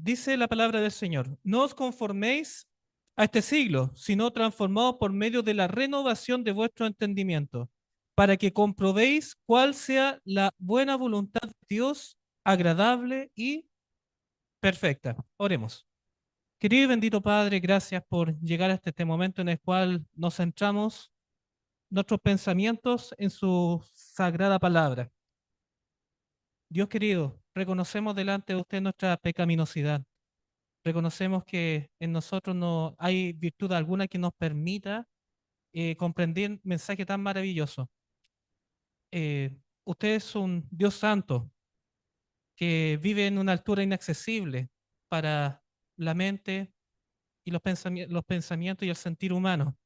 Dice la palabra del Señor: no os conforméis a este siglo, sino transformados por medio de la renovación de vuestro entendimiento, para que comprobéis cuál sea la buena voluntad de Dios, agradable y perfecta. Oremos. Querido y bendito Padre, gracias por llegar hasta este momento en el cual nos centramos nuestros pensamientos en su sagrada palabra. Dios querido, reconocemos delante de usted nuestra pecaminosidad. Reconocemos que en nosotros no hay virtud alguna que nos permita comprender un mensaje tan maravilloso. Eh, Usted es un Dios santo que vive en una altura inaccesible para la mente y los pensamientos y el sentir humano.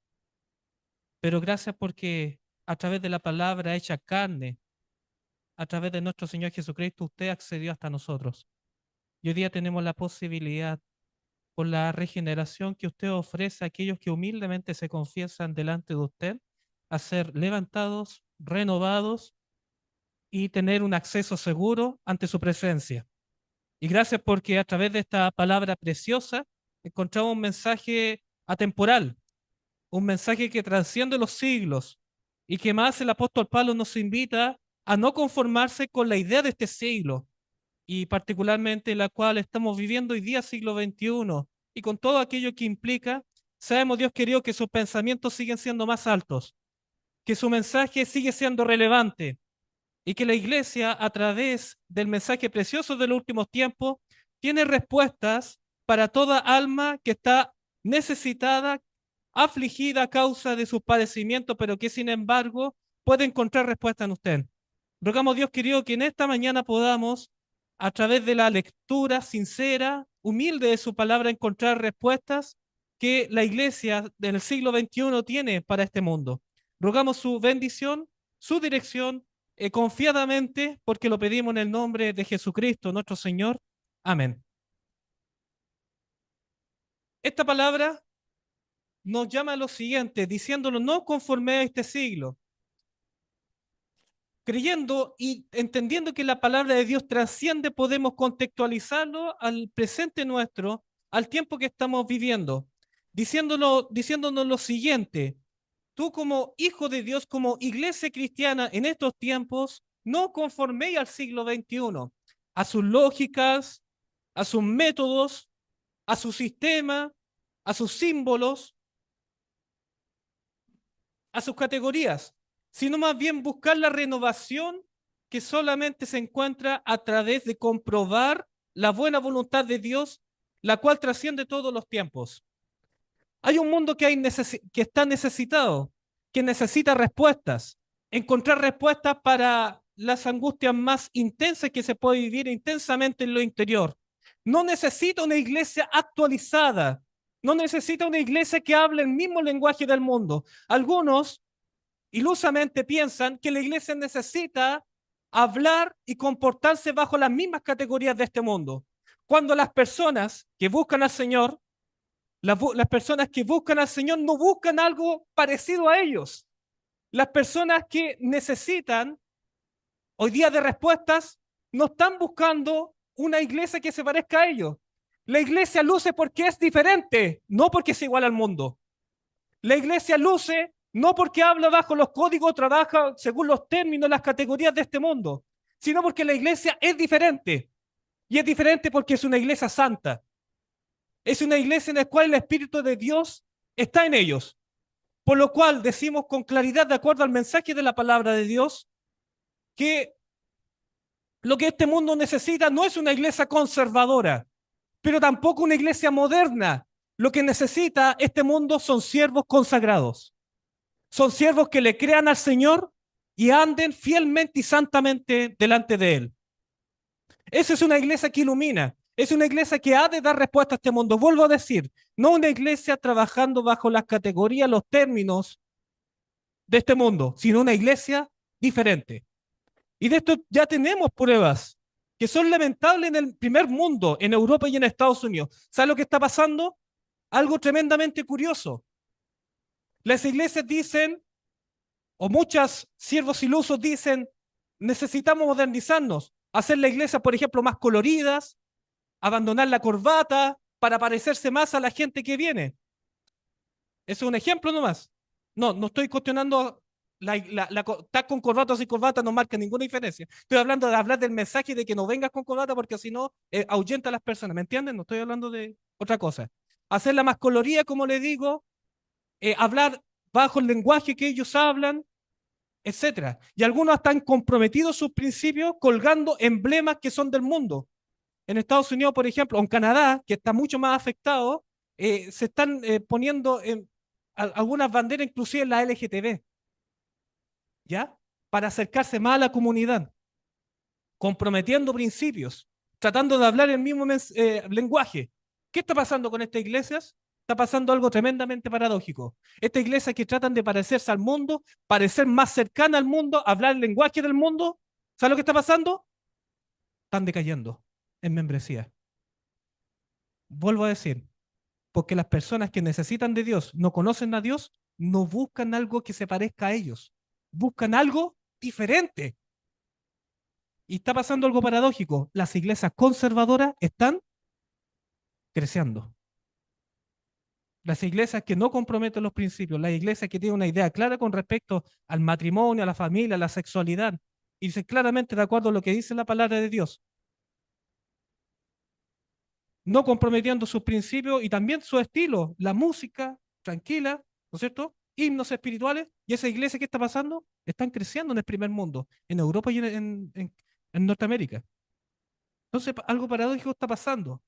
Pero gracias porque a través de la palabra hecha carne, a través de nuestro Señor Jesucristo, usted accedió hasta nosotros. Y hoy día tenemos la posibilidad, por la regeneración que usted ofrece a aquellos que humildemente se confiesan delante de usted, a ser levantados, renovados y tener un acceso seguro ante su presencia. Y gracias porque a través de esta palabra preciosa encontramos un mensaje atemporal, un mensaje que trasciende los siglos y que más el apóstol Pablo nos invita a no conformarse con la idea de este siglo, y particularmente la cual estamos viviendo hoy día, siglo XXI, y con todo aquello que implica. Sabemos, Dios querido, que sus pensamientos siguen siendo más altos, que su mensaje sigue siendo relevante, y que la iglesia, a través del mensaje precioso de los últimos tiempos, tiene respuestas para toda alma que está necesitada, afligida a causa de sus padecimientos, pero que sin embargo puede encontrar respuesta en usted. Rogamos, Dios querido, que en esta mañana podamos, a través de la lectura sincera, humilde de su palabra, encontrar respuestas que la iglesia del siglo XXI tiene para este mundo. Rogamos su bendición, su dirección, confiadamente, porque lo pedimos en el nombre de Jesucristo, nuestro Señor. Amén. Esta palabra nos llama a lo siguiente, diciéndolo: no conforme a este siglo, creyendo y entendiendo que la palabra de Dios trasciende, podemos contextualizarlo al presente nuestro, al tiempo que estamos viviendo, diciéndonos lo siguiente: tú como hijo de Dios, como iglesia cristiana en estos tiempos, no conforméis al siglo XXI, a sus lógicas, a sus métodos, a su sistema, a sus símbolos, a sus categorías, sino más bien buscar la renovación que solamente se encuentra a través de comprobar la buena voluntad de Dios, la cual trasciende todos los tiempos. Hay un mundo que está necesitado, que necesita respuestas, encontrar respuestas para las angustias más intensas que se puede vivir intensamente en lo interior. No necesita una iglesia actualizada, no necesita una iglesia que hable el mismo lenguaje del mundo. Algunos ilusamente piensan que la iglesia necesita hablar y comportarse bajo las mismas categorías de este mundo, cuando las personas que buscan al Señor, las personas que buscan al Señor no buscan algo parecido a ellos. Las personas que necesitan hoy día de respuestas no están buscando una iglesia que se parezca a ellos. La iglesia luce porque es diferente, no porque es igual al mundo. La iglesia luce no porque habla bajo los códigos, trabaja según los términos, las categorías de este mundo, sino porque la iglesia es diferente. Y es diferente porque es una iglesia santa. Es una iglesia en la cual el Espíritu de Dios está en ellos. Por lo cual decimos con claridad, de acuerdo al mensaje de la palabra de Dios, que lo que este mundo necesita no es una iglesia conservadora, pero tampoco una iglesia moderna. Lo que necesita este mundo son siervos consagrados. Son siervos que le crean al Señor y anden fielmente y santamente delante de Él. Esa es una iglesia que ilumina, es una iglesia que ha de dar respuesta a este mundo. Vuelvo a decir, no una iglesia trabajando bajo las categorías, los términos de este mundo, sino una iglesia diferente. Y de esto ya tenemos pruebas que son lamentables en el primer mundo, en Europa y en Estados Unidos. ¿Sabe lo que está pasando? Algo tremendamente curioso. Las iglesias dicen, o muchos siervos ilusos dicen: necesitamos modernizarnos, hacer la iglesia, por ejemplo, más coloridas, abandonar la corbata para parecerse más a la gente que viene. Ese es un ejemplo nomás. No estoy cuestionando estar con corbata o sin corbata no marca ninguna diferencia. Estoy hablando de hablar del mensaje de que no vengas con corbata porque si no ahuyenta a las personas. ¿Me entienden? No estoy hablando de otra cosa. Hacerla más colorida, como le digo, hablar bajo el lenguaje que ellos hablan, etcétera. Y algunos están comprometidos sus principios colgando emblemas que son del mundo. En Estados Unidos, por ejemplo, o en Canadá, que está mucho más afectado, se están poniendo algunas banderas, inclusive en la LGTB, ¿ya? Para acercarse más a la comunidad, comprometiendo principios, tratando de hablar el mismo lenguaje. ¿Qué está pasando con estas iglesias? Está pasando algo tremendamente paradójico. Estas iglesias que tratan de parecerse al mundo, parecer más cercana al mundo, hablar el lenguaje del mundo, ¿sabes lo que está pasando? Están decayendo en membresía. Vuelvo a decir, porque las personas que necesitan de Dios no conocen a Dios, no buscan algo que se parezca a ellos, buscan algo diferente. Y está pasando algo paradójico. Las iglesias conservadoras están creciendo. Las iglesias que no comprometen los principios, las iglesias que tienen una idea clara con respecto al matrimonio, a la familia, a la sexualidad, y dicen claramente de acuerdo a lo que dice la palabra de Dios, no comprometiendo sus principios y también su estilo, la música tranquila, ¿no es cierto? Himnos espirituales, y esa iglesia que está pasando, están creciendo en el primer mundo, en Europa y en Norteamérica. Entonces, algo paradójico está pasando.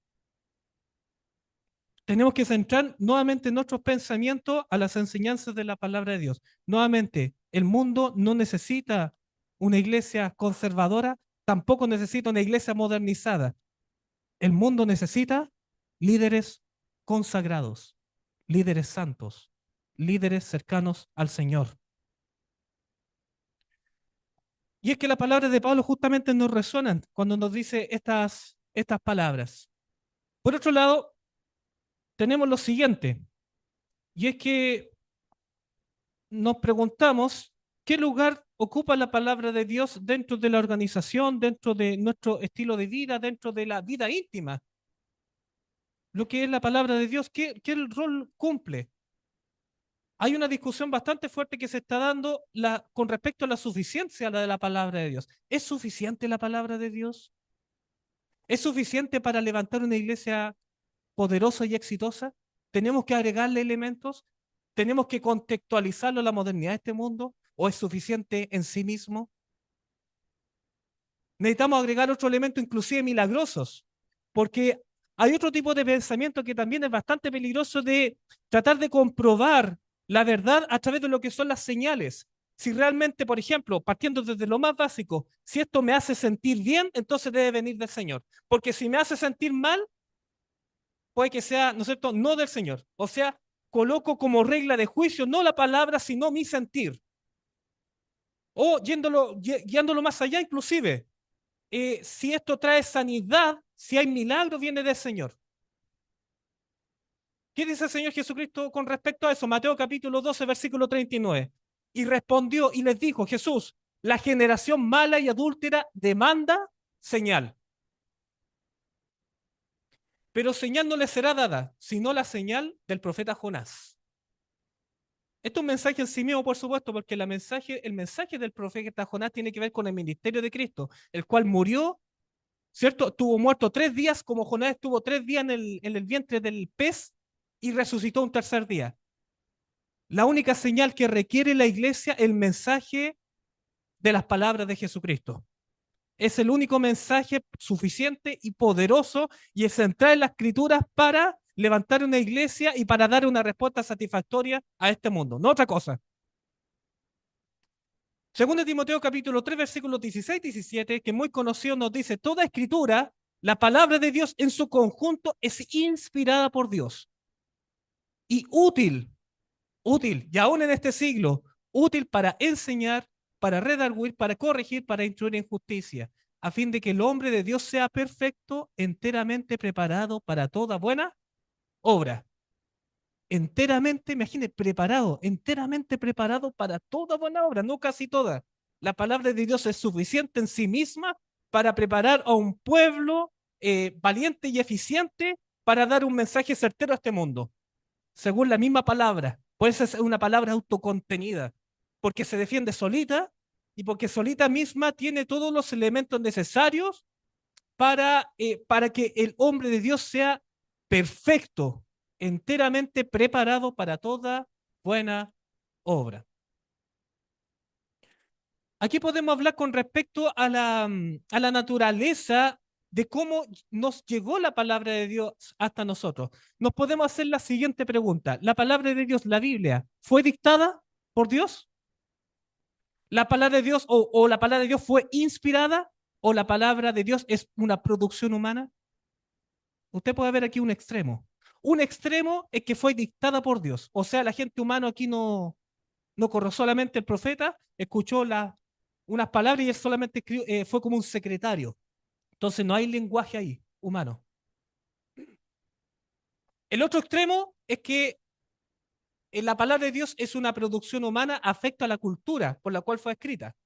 Tenemos que centrar nuevamente nuestros pensamientos a las enseñanzas de la palabra de Dios. Nuevamente, el mundo no necesita una iglesia conservadora, tampoco necesita una iglesia modernizada. El mundo necesita líderes consagrados, líderes santos, líderes cercanos al Señor. Y es que las palabras de Pablo justamente nos resuenan cuando nos dice estas palabras. Por otro lado, tenemos lo siguiente, y es que nos preguntamos qué lugar ocupa la palabra de Dios dentro de la organización, dentro de nuestro estilo de vida, dentro de la vida íntima. Lo que es la palabra de Dios, ¿qué rol cumple? Hay una discusión bastante fuerte que se está dando con respecto a la suficiencia de la palabra de Dios. ¿Es suficiente la palabra de Dios? ¿Es suficiente para levantar una iglesia poderosa y exitosa? ¿Tenemos que agregarle elementos? ¿Tenemos que contextualizarlo a la modernidad de este mundo? ¿O es suficiente en sí mismo? Necesitamos agregar otro elemento, inclusive milagrosos, porque hay otro tipo de pensamiento que también es bastante peligroso de tratar de comprobar la verdad a través de lo que son las señales. Si realmente, por ejemplo, partiendo desde lo más básico, si esto me hace sentir bien, entonces debe venir del Señor. Porque si me hace sentir mal, puede que sea, ¿no es cierto?, no del Señor. O sea, coloco como regla de juicio no la palabra, sino mi sentir. O guiándolo más allá, inclusive, si esto trae sanidad, si hay milagro, viene del Señor. ¿Qué dice el Señor Jesucristo con respecto a eso? Mateo capítulo 12, versículo 39. Y respondió y les dijo, Jesús, la generación mala y adúltera demanda señal. Pero señal no le será dada, sino la señal del profeta Jonás. Esto es un mensaje en sí mismo, por supuesto, porque el mensaje del profeta Jonás tiene que ver con el ministerio de Cristo, el cual murió, ¿cierto? Estuvo muerto 3 días, como Jonás estuvo 3 días en el vientre del pez y resucitó un tercer día. La única señal que requiere la iglesia es el mensaje de las palabras de Jesucristo. Es el único mensaje suficiente y poderoso y es central en las escrituras para levantar una iglesia y para dar una respuesta satisfactoria a este mundo, no otra cosa. Segundo Timoteo capítulo 3, versículos 16 y 17, que muy conocido, nos dice, toda escritura, la palabra de Dios en su conjunto es inspirada por Dios y útil, y aún en este siglo, útil para enseñar, para redarguir, para corregir, para instruir en justicia, a fin de que el hombre de Dios sea perfecto, enteramente preparado para toda buena obra. Enteramente, imagine, enteramente preparado para toda buena obra, no casi toda. La palabra de Dios es suficiente en sí misma para preparar a un pueblo valiente y eficiente para dar un mensaje certero a este mundo, según la misma palabra. Por eso es una palabra autocontenida, porque se defiende solita y porque solita misma tiene todos los elementos necesarios para que el hombre de Dios sea perfecto, enteramente preparado para toda buena obra. Aquí podemos hablar con respecto a la naturaleza de cómo nos llegó la palabra de Dios hasta nosotros. Nos podemos hacer la siguiente pregunta. ¿La palabra de Dios, la Biblia, fue dictada por Dios? ¿La palabra de Dios o la palabra de Dios fue inspirada? ¿O la palabra de Dios es una producción humana? Usted puede ver aquí un extremo. Un extremo es que fue dictada por Dios. O sea, la gente humana aquí no corrió, solamente el profeta escuchó unas palabras y él solamente fue como un secretario. Entonces no hay lenguaje ahí, humano. El otro extremo es que la palabra de Dios es una producción humana, afecta a la cultura por la cual fue escrita.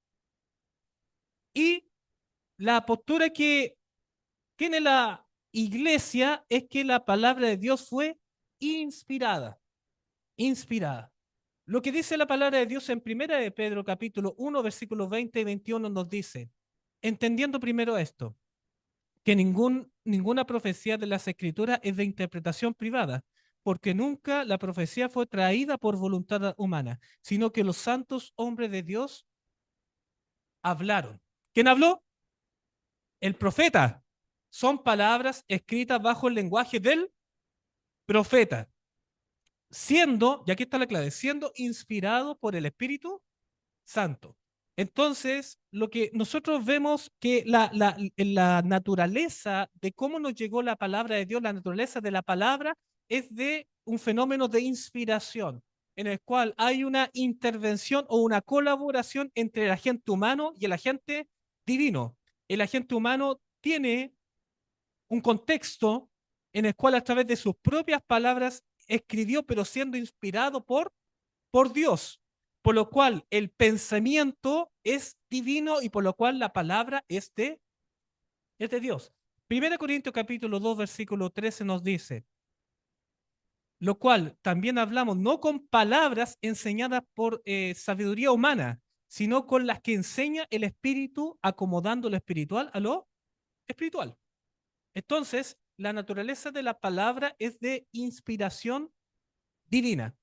Y la postura que tiene la iglesia es que la palabra de Dios fue inspirada. Inspirada. Lo que dice la palabra de Dios en Primera de Pedro, capítulo 1, versículos 20 y 21 nos dice, entendiendo primero esto, que ninguna profecía de las Escrituras es de interpretación privada, porque nunca la profecía fue traída por voluntad humana, sino que los santos hombres de Dios hablaron. ¿Quién habló? El profeta. Son palabras escritas bajo el lenguaje del profeta, siendo, y aquí está la clave, siendo inspirado por el Espíritu Santo. Entonces, lo que nosotros vemos que la naturaleza de cómo nos llegó la palabra de Dios, la naturaleza de la palabra es de un fenómeno de inspiración, en el cual hay una intervención o una colaboración entre el agente humano y el agente divino. El agente humano tiene un contexto en el cual a través de sus propias palabras escribió, pero siendo inspirado por Dios, por lo cual el pensamiento es divino y por lo cual la palabra es de Dios. 1 Corintios capítulo 2, versículo 13 nos dice, lo cual también hablamos no con palabras enseñadas por sabiduría humana, sino con las que enseña el Espíritu, acomodando lo espiritual a lo espiritual. Entonces, la naturaleza de la palabra es de inspiración divina.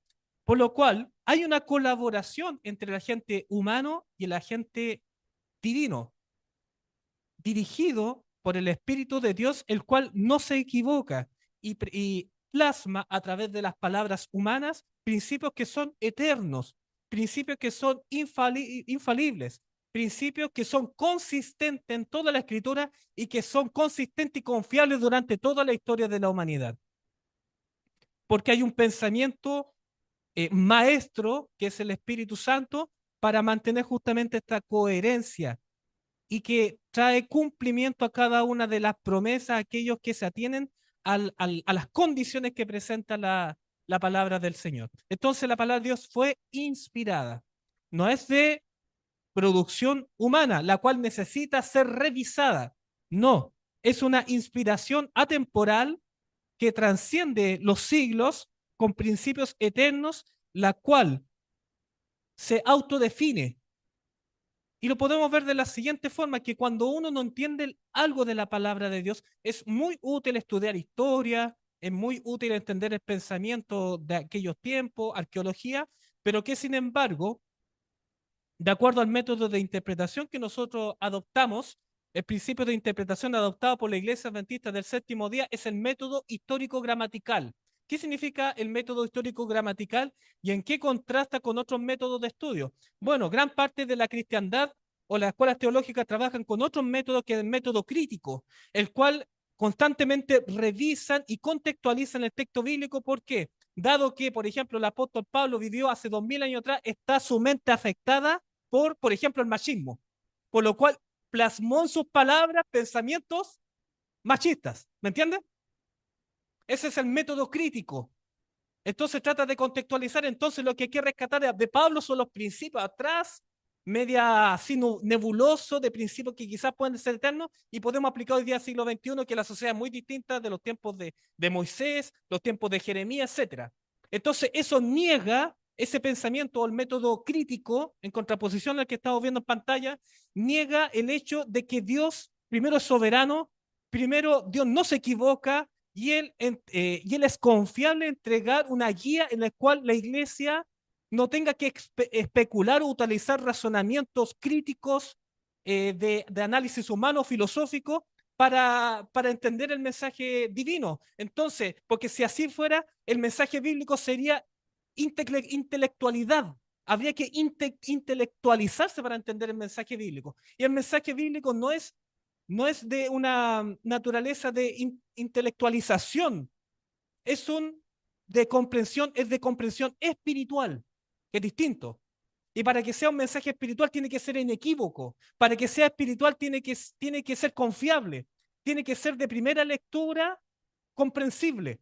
Por lo cual, hay una colaboración entre el agente humano y el agente divino, dirigido por el Espíritu de Dios, el cual no se equivoca y plasma a través de las palabras humanas principios que son eternos, principios que son infalibles, principios que son consistentes en toda la escritura y que son consistentes y confiables durante toda la historia de la humanidad. Porque hay un pensamiento maestro, que es el Espíritu Santo, para mantener justamente esta coherencia y que trae cumplimiento a cada una de las promesas, a aquellos que se atienen a las condiciones que presenta la palabra del Señor. Entonces la palabra de Dios fue inspirada, no es de producción humana, la cual necesita ser revisada. No, es una inspiración atemporal que transciende los siglos con principios eternos, la cual se autodefine. Y lo podemos ver de la siguiente forma, que cuando uno no entiende algo de la palabra de Dios, es muy útil estudiar historia, es muy útil entender el pensamiento de aquellos tiempos, arqueología, pero que sin embargo, de acuerdo al método de interpretación que nosotros adoptamos, el principio de interpretación adoptado por la Iglesia Adventista del Séptimo Día es el método histórico-gramatical. ¿Qué significa el método histórico-gramatical y en qué contrasta con otros métodos de estudio? Bueno, gran parte de la cristiandad o las escuelas teológicas trabajan con otros métodos que el método crítico, el cual constantemente revisan y contextualizan el texto bíblico. ¿Por qué? Dado que, por ejemplo, el apóstol Pablo vivió hace 2000 años atrás, está su mente afectada por ejemplo, el machismo, por lo cual plasmó en sus palabras pensamientos machistas, ¿me entiendes? Ese es el método crítico. Entonces trata de contextualizar, entonces lo que hay que rescatar de Pablo son los principios atrás, media así nebuloso, de principios que quizás pueden ser eternos, y podemos aplicar hoy día siglo XXI, que la sociedad es muy distinta de los tiempos de Moisés, los tiempos de Jeremías, etcétera. Entonces, eso niega ese pensamiento o el método crítico, en contraposición al que estamos viendo en pantalla, niega el hecho de que Dios, primero, es soberano, primero, Dios no se equivoca, y él es confiable en entregar una guía en la cual la iglesia no tenga que especular o utilizar razonamientos críticos de análisis humano, filosófico, para entender el mensaje divino. Entonces, porque si así fuera, el mensaje bíblico sería intelectualidad. Habría que intelectualizarse para entender el mensaje bíblico. Y el mensaje bíblico no es de una naturaleza de intelectualización, es es de comprensión espiritual, que es distinto. Y para que sea un mensaje espiritual tiene que ser inequívoco. Para que sea espiritual tiene que ser confiable. Tiene que ser de primera lectura comprensible.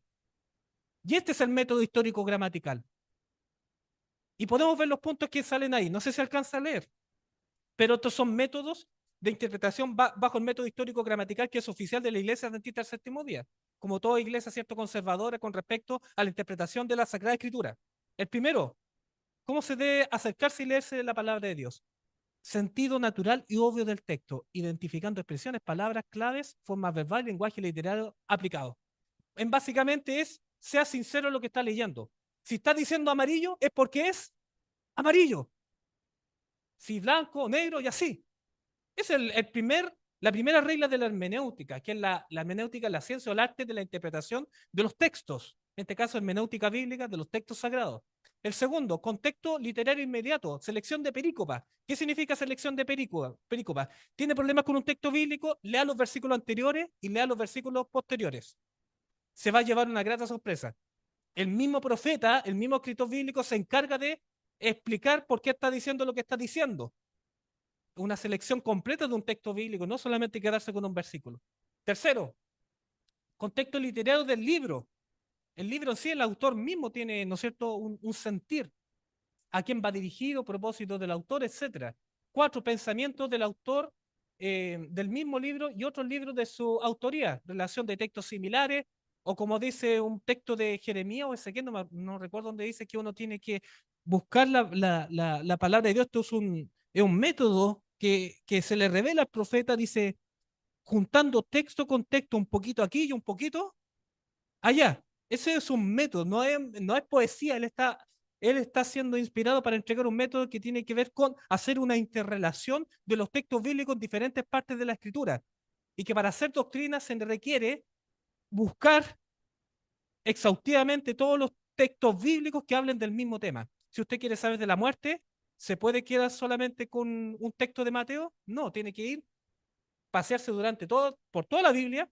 Y este es el método histórico gramatical. Y podemos ver los puntos que salen ahí. No sé si alcanza a leer, pero estos son métodos de interpretación bajo el método histórico gramatical que es oficial de la Iglesia Adventista del Séptimo Día, como toda iglesia cierto conservadora con respecto a la interpretación de la Sagrada Escritura. El primero, ¿cómo se debe acercarse y leerse la palabra de Dios? Sentido natural y obvio del texto, identificando expresiones, palabras claves, formas verbal, lenguaje literario aplicado. Básicamente sea sincero en lo que está leyendo. Si está diciendo amarillo, es porque es amarillo. Si blanco, negro y así. Es la primera regla de la hermenéutica, que es la hermenéutica, la ciencia o el arte de la interpretación de los textos, en este caso hermenéutica bíblica de los textos sagrados. El segundo, contexto literario inmediato, selección de perícopa. ¿Qué significa selección de perícopa? ¿Tiene problemas con un texto bíblico? Lea los versículos anteriores y lea los versículos posteriores. Se va a llevar una grata sorpresa. El mismo profeta, el mismo escritor bíblico se encarga de explicar por qué está diciendo lo que está diciendo. Una selección completa de un texto bíblico, no solamente quedarse con un versículo. Tercero, contexto literario del libro. El libro en sí, el autor mismo tiene, ¿no es cierto?, un sentir. A quién va dirigido, propósito del autor, etcétera. Cuatro, pensamientos del autor del mismo libro y otros libros de su autoría, relación de textos similares, o como dice un texto de Jeremías o Ezequiel, no recuerdo dónde dice que uno tiene que buscar la palabra de Dios. Esto es un método que se le revela al profeta, dice, juntando texto con texto, un poquito aquí y un poquito allá. Ese es un método, no es poesía, él está siendo inspirado para entregar un método que tiene que ver con hacer una interrelación de los textos bíblicos en diferentes partes de la escritura. Y que para hacer doctrina se requiere buscar exhaustivamente todos los textos bíblicos que hablen del mismo tema. Si usted quiere saber de la muerte, ¿se puede quedar solamente con un texto de Mateo? No, tiene que ir, pasearse por toda la Biblia,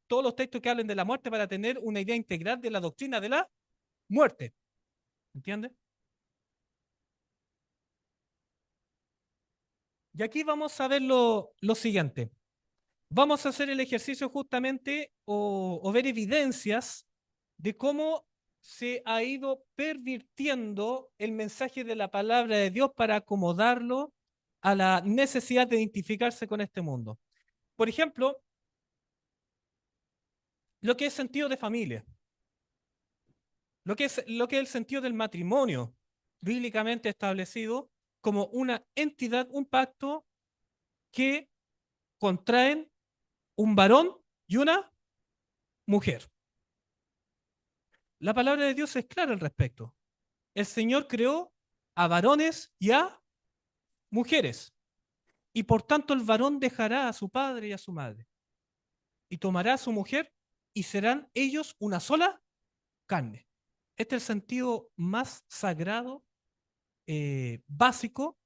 todos los textos que hablen de la muerte para tener una idea integral de la doctrina de la muerte. ¿Entiende? Y aquí vamos a ver lo siguiente. Vamos a hacer el ejercicio justamente o ver evidencias de cómo se ha ido pervirtiendo el mensaje de la palabra de Dios para acomodarlo a la necesidad de identificarse con este mundo. Por ejemplo, lo que es sentido de familia, lo que es el sentido del matrimonio, bíblicamente establecido como una entidad, un pacto que contraen un varón y una mujer. La palabra de Dios es clara al respecto. El Señor creó a varones y a mujeres, y por tanto el varón dejará a su padre y a su madre, y tomará a su mujer, y serán ellos una sola carne. Este es el sentido más sagrado, básico,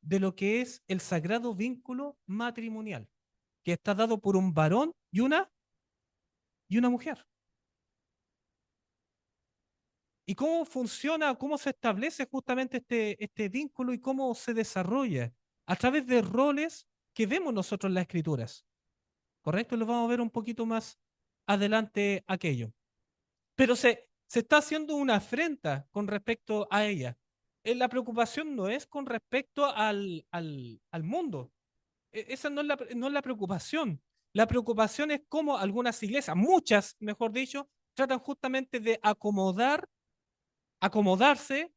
de lo que es el sagrado vínculo matrimonial, que está dado por un varón y una mujer. ¿Y cómo funciona, cómo se establece justamente este vínculo y cómo se desarrolla? A través de roles que vemos nosotros en las escrituras. ¿Correcto? Lo vamos a ver un poquito más adelante aquello. Pero se está haciendo una afrenta con respecto a ella. La preocupación no es con respecto al mundo. Esa no es la preocupación. La preocupación es cómo algunas iglesias, muchas, mejor dicho, tratan justamente de acomodarse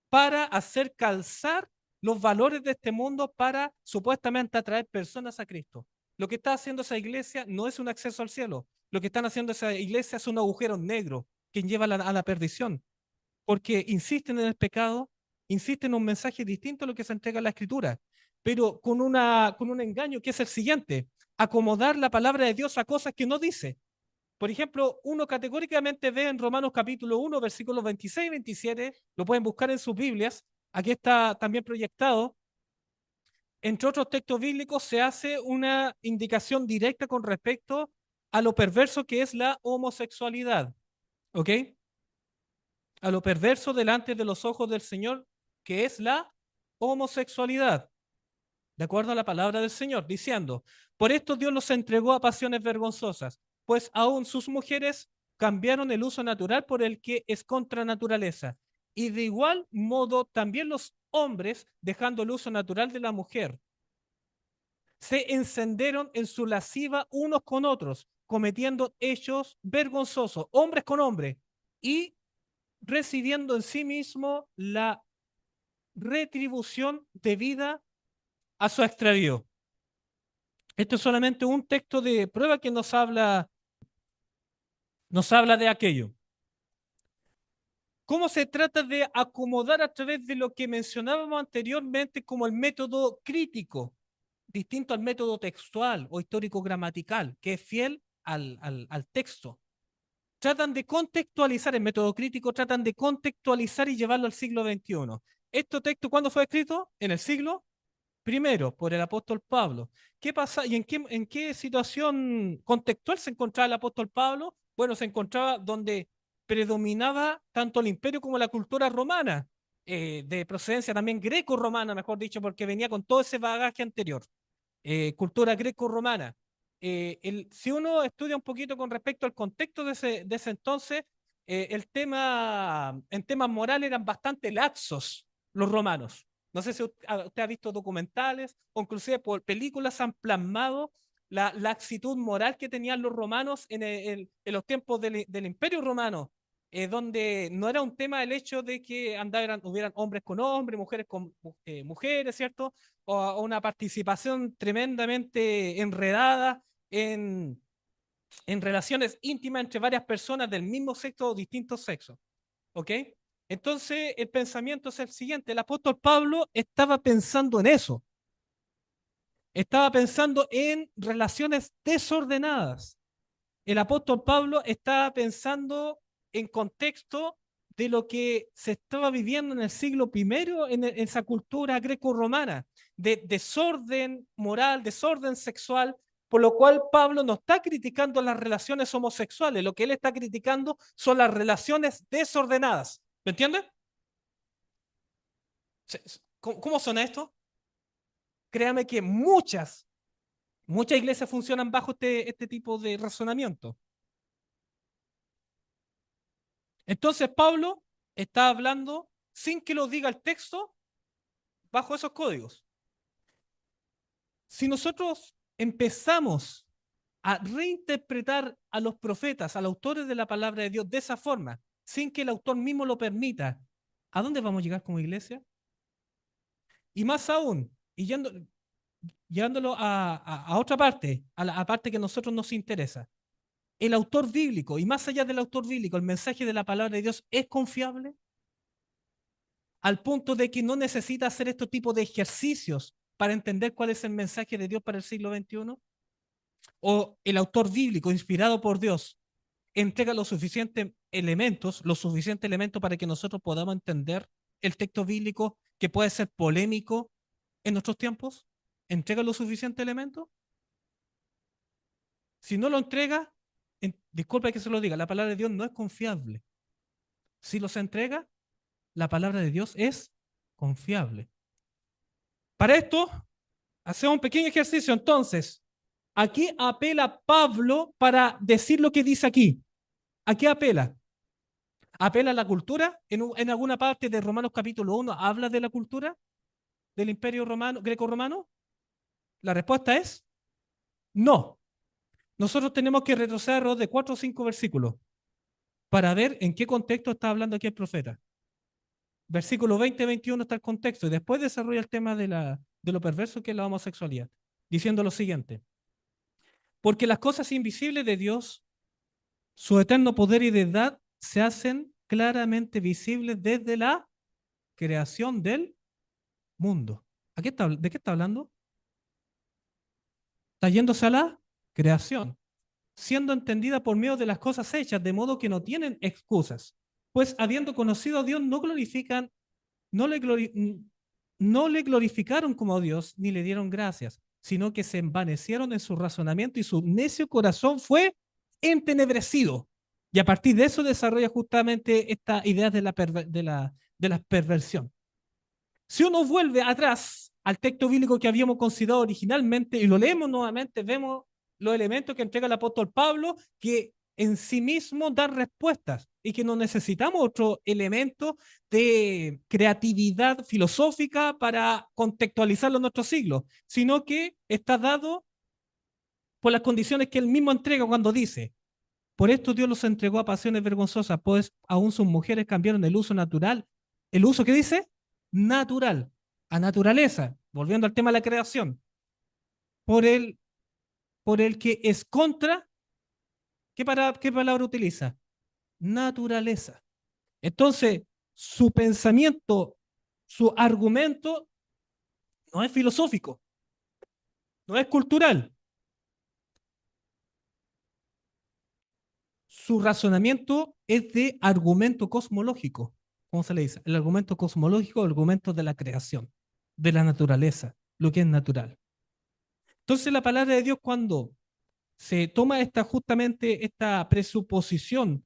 para hacer calzar los valores de este mundo para supuestamente atraer personas a Cristo. Lo que está haciendo esa iglesia no es un acceso al cielo. Lo que están haciendo esa iglesia es un agujero negro que lleva a la perdición, porque insisten en el pecado, insisten en un mensaje distinto a lo que se entrega en la Escritura, pero con un engaño que es el siguiente: acomodar la palabra de Dios a cosas que no dice. Por ejemplo, uno categóricamente ve en Romanos capítulo 1, versículos 26 y 27, lo pueden buscar en sus Biblias, aquí está también proyectado. Entre otros textos bíblicos se hace una indicación directa con respecto a lo perverso que es la homosexualidad, ¿ok? A lo perverso delante de los ojos del Señor, que es la homosexualidad, de acuerdo a la palabra del Señor, diciendo: por esto Dios los entregó a pasiones vergonzosas, pues aún sus mujeres cambiaron el uso natural por el que es contra naturaleza. Y de igual modo también los hombres, dejando el uso natural de la mujer, se encendieron en su lasciva unos con otros, cometiendo hechos vergonzosos, hombres con hombres, y recibiendo en sí mismo la retribución debida a su extravío. Esto es solamente un texto de prueba que nos habla de aquello. ¿Cómo se trata de acomodar a través de lo que mencionábamos anteriormente como el método crítico, distinto al método textual o histórico-gramatical, que es fiel al texto? Tratan de contextualizar el método crítico, tratan de contextualizar y llevarlo al siglo XXI. ¿Este texto cuándo fue escrito? En el siglo primero, por el apóstol Pablo. ¿Qué pasa y en qué situación contextual se encontraba el apóstol Pablo? Bueno, se encontraba donde predominaba tanto el imperio como la cultura romana, de procedencia también greco-romana, mejor dicho, porque venía con todo ese bagaje anterior, cultura greco-romana. Si uno estudia un poquito con respecto al contexto de ese entonces, en temas morales eran bastante laxos los romanos. No sé si usted ha visto documentales o inclusive por películas han plasmado la laxitud moral que tenían los romanos en los tiempos del Imperio Romano, donde no era un tema el hecho de que hubieran hombres con hombres, mujeres con mujeres, ¿cierto? O una participación tremendamente enredada en, en relaciones íntimas entre varias personas del mismo sexo o distintos sexos, ¿ok? Entonces, el pensamiento es el siguiente: el apóstol Pablo estaba pensando en eso, estaba pensando en relaciones desordenadas. El apóstol Pablo estaba pensando en contexto de lo que se estaba viviendo en el siglo primero en esa cultura greco-romana, de desorden moral, desorden sexual, por lo cual Pablo no está criticando las relaciones homosexuales, lo que él está criticando son las relaciones desordenadas. ¿Me entiendes? ¿Cómo suena esto? Créame que muchas iglesias funcionan bajo este tipo de razonamiento. Entonces Pablo está hablando sin que lo diga el texto bajo esos códigos. Si nosotros empezamos a reinterpretar a los profetas, a los autores de la palabra de Dios de esa forma, sin que el autor mismo lo permita, ¿a dónde vamos a llegar como iglesia? Y más aún, llevándolo a otra parte, a la parte que a nosotros nos interesa. ¿El autor bíblico y más allá del autor bíblico, el mensaje de la palabra de Dios es confiable? Al punto de que no necesita hacer este tipo de ejercicios para entender cuál es el mensaje de Dios para el siglo XXI. ¿O el autor bíblico inspirado por Dios entrega los suficientes elementos para que nosotros podamos entender el texto bíblico que puede ser polémico en nuestros tiempos? ¿Entrega los suficientes elementos? Si no lo entrega, disculpe que se lo diga, la palabra de Dios no es confiable. Si los entrega, la palabra de Dios es confiable. Para esto, hacemos un pequeño ejercicio. Entonces, aquí apela Pablo para decir lo que dice aquí. ¿A qué apela? ¿Apela a la cultura? En alguna parte de Romanos capítulo 1 habla de la cultura del imperio romano, greco-romano? La respuesta es no. Nosotros tenemos que retroceder de 4 o 5 versículos para ver en qué contexto está hablando aquí el profeta. Versículo 20-21 está el contexto y después desarrolla el tema de lo perverso que es la homosexualidad, diciendo lo siguiente: porque las cosas invisibles de Dios, su eterno poder y deidad, se hacen claramente visibles desde la creación del mundo. ¿De qué está hablando? Está yéndose a la creación, siendo entendida por medio de las cosas hechas, de modo que no tienen excusas. Pues habiendo conocido a Dios, no le, no le glorificaron como Dios, ni le dieron gracias, sino que se envanecieron en su razonamiento y su necio corazón fue entenebrecido. Y a partir de eso desarrolla justamente esta idea de la perversión. Si uno vuelve atrás al texto bíblico que habíamos considerado originalmente y lo leemos nuevamente, vemos los elementos que entrega el apóstol Pablo, que en sí mismo dan respuestas y que no necesitamos otro elemento de creatividad filosófica para contextualizarlo en nuestro siglo, sino que está dado por las condiciones que él mismo entrega cuando dice: por esto Dios los entregó a pasiones vergonzosas, pues aún sus mujeres cambiaron el uso natural. ¿El uso qué dice? Natural, a naturaleza, volviendo al tema de la creación, por el, por el que es contra, ¿qué palabra utiliza? Naturaleza. Entonces, su pensamiento, su argumento no es filosófico, no es cultural. Su razonamiento es de argumento cosmológico. ¿Cómo se le dice? El argumento cosmológico, el argumento de la creación, de la naturaleza, lo que es natural. Entonces la palabra de Dios, cuando se toma justamente esta presuposición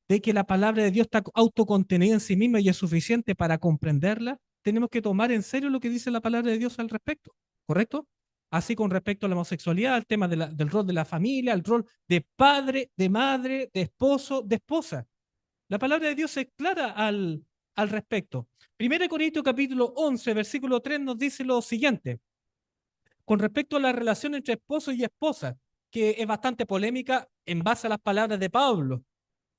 de que la palabra de Dios está autocontenida en sí misma y es suficiente para comprenderla, tenemos que tomar en serio lo que dice la palabra de Dios al respecto, ¿correcto? Así con respecto a la homosexualidad, al tema del rol de la familia, al rol de padre, de madre, de esposo, de esposa. La palabra de Dios es clara al respecto. 1 Corintios capítulo 11, versículo 3 nos dice lo siguiente: con respecto a la relación entre esposo y esposa, que es bastante polémica en base a las palabras de Pablo,